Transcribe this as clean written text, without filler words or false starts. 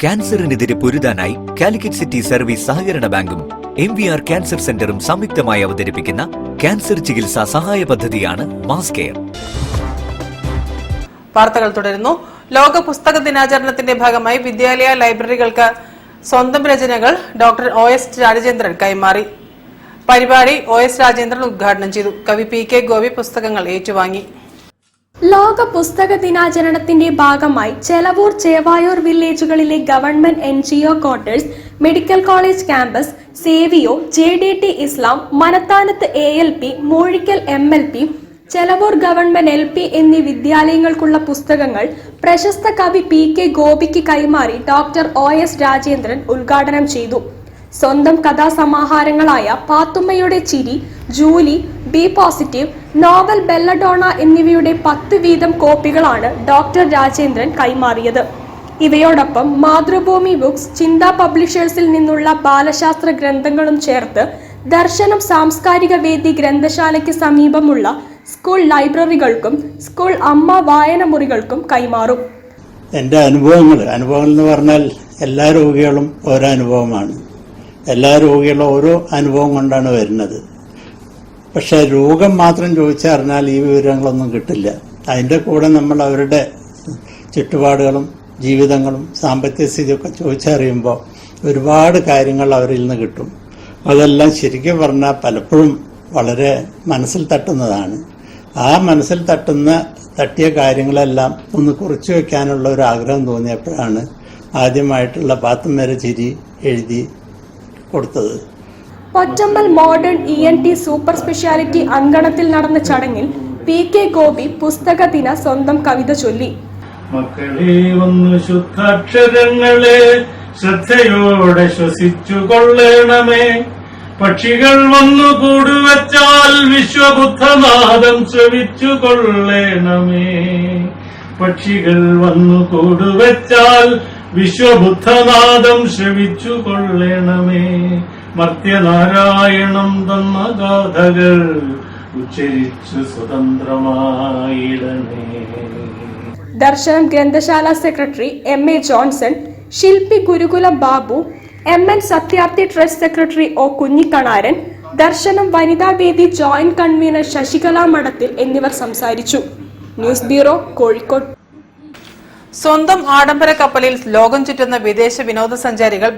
ക്യാൻസറിനെതിരെ പൊരുതാനായി Calicut city service സഹകരണ ബാങ്കും MVR cancer സെന്ററും സംയുക്തമായി അവതരിപ്പിക്കുന്ന ക്യാൻസർ ചികിത്സാ സഹായ പദ്ധതിയാണ് മാസ് കെയർ. വാർത്തകൾ തുടരുന്നു. ലോക പുസ്തക ദിനാചരണത്തിന്റെ ഭാഗമായി വിദ്യാലയ ലൈബ്രറികൾക്ക് സ്വന്തം രചനകൾ ഡോക്ടർ OS രാജേന്ദ്രൻ കൈമാറി. പരിപാടി OS രാജേന്ദ്രൻ ഉദ്ഘാടനം ചെയ്തു. കവി PK ഗോപി പുസ്തകങ്ങൾ ഏറ്റുവാങ്ങി. ലോക പുസ്തക ദിനാചരണത്തിന്റെ ഭാഗമായി ചെലവൂർ ചേവായൂർ വില്ലേജുകളിലെ government NGO quarters, medical college campus, Savio, JDT Islam, Manathanath ALP, Moozhikkal MLP, Chelavoor government LP എന്നീ വിദ്യാലയങ്ങൾക്കുള്ള പുസ്തകങ്ങൾ പ്രശസ്ത കവി PK ഗോപിക്ക് കൈമാറി ഡോക്ടർ OS രാജേന്ദ്രൻ ഉദ്ഘാടനം ചെയ്തു. സ്വന്തം കഥാസമാഹാരങ്ങളായ പാത്തുമ്മയുടെ ചിരി, Julie, B positive, novel belladonna എന്നിവയുടെ 10 വീതം കോപ്പികളാണ് ഡോക്ടർ രാജേന്ദ്രൻ കൈമാറിയത്. ഇവയോടൊപ്പം മാതൃഭൂമി ബുക്സ്, ചിന്ത പബ്ലിഷേഴ്സിൽ നിന്നുള്ള ബാലശാസ്ത്ര ഗ്രന്ഥങ്ങളും ചേർത്ത് ദർശനം സാംസ്കാരിക വേദി ഗ്രന്ഥശാലയ്ക്ക് സമീപമുള്ള സ്കൂൾ ലൈബ്രറികൾക്കും സ്കൂൾ അമ്മ വായന മുറികൾക്കും കൈമാറും. എൻ്റെ അനുഭവങ്ങൾ എന്ന് പറഞ്ഞാൽ എല്ലാ രോഗികളും ഓരോ അനുഭവമാണ്. എല്ലാ രോഗികളും ഓരോ അനുഭവം കൊണ്ടാണ് വരുന്നത്. പക്ഷെ രോഗം മാത്രം ചോദിച്ചറിഞ്ഞാൽ ഈ വിവരങ്ങളൊന്നും കിട്ടില്ല. അതിൻ്റെ കൂടെ നമ്മൾ അവരുടെ ചുറ്റുപാടുകളും ജീവിതങ്ങളും സാമ്പത്തിക സ്ഥിതിയൊക്കെ ചോദിച്ചറിയുമ്പോൾ ഒരുപാട് കാര്യങ്ങൾ അവരിൽ നിന്ന് കിട്ടും. അതെല്ലാം ശരിക്കും പറഞ്ഞാൽ പലപ്പോഴും വളരെ മനസ്സിൽ തട്ടുന്നതാണ്. ആ മനസ്സിൽ തട്ടിയ കാര്യങ്ങളെല്ലാം ഒന്ന് കുറിച്ചു വയ്ക്കാനുള്ള ഒരു ആഗ്രഹം തോന്നിയപ്പോഴാണ് ആദ്യമായിട്ടുള്ള പാത്തുമ്മയുടെ ചിരി എഴുതി കൊടുത്തത്. Pottammal modern ENT super speciality അങ്കണത്തിൽ നടന്ന ചടങ്ങിൽ PK ഗോപി പുസ്തക ദിന സ്വന്തം കവിത ചൊല്ലി. മക്കളെ ഒന്ന് ശുദ്ധാക്ഷരങ്ങളെ ശ്രദ്ധയോടെ ശ്വസിച്ചു കൊള്ളണമേ. പക്ഷികൾ വന്നു കൂടുവച്ചാൽ വിശ്വബുദ്ധനാദം ശ്രവിച്ചു കൊള്ളണമേ. പക്ഷികൾ വന്നു കൂടുവച്ചാൽ വിശ്വബുദ്ധനാദം ശ്രവിച്ചു കൊള്ളണമേ. മർത്യനാരായണം തന്ന ഗാഥകൾ ഉച്ചരിച്ചു സ്വതന്ത്രമായിടണേ. ദർശനം ഗ്രന്ഥശാല സെക്രട്ടറി MA ജോൺസൺ, ശില്പി Gurukula Babu, MN Satyarthi trust secretary O Kunhikannaran, Darsanam വനിതാവേദി ജോയിന്റ് കൺവീനർ ശശികല മഠത്തിൽ എന്നിവർ സംസാരിച്ചു. News bureau, Kozhikode. സ്വന്തം ആഡംബര കപ്പലിൽ ലോകം ചുറ്റുന്ന വിദേശ വിനോദസഞ്ചാരികൾ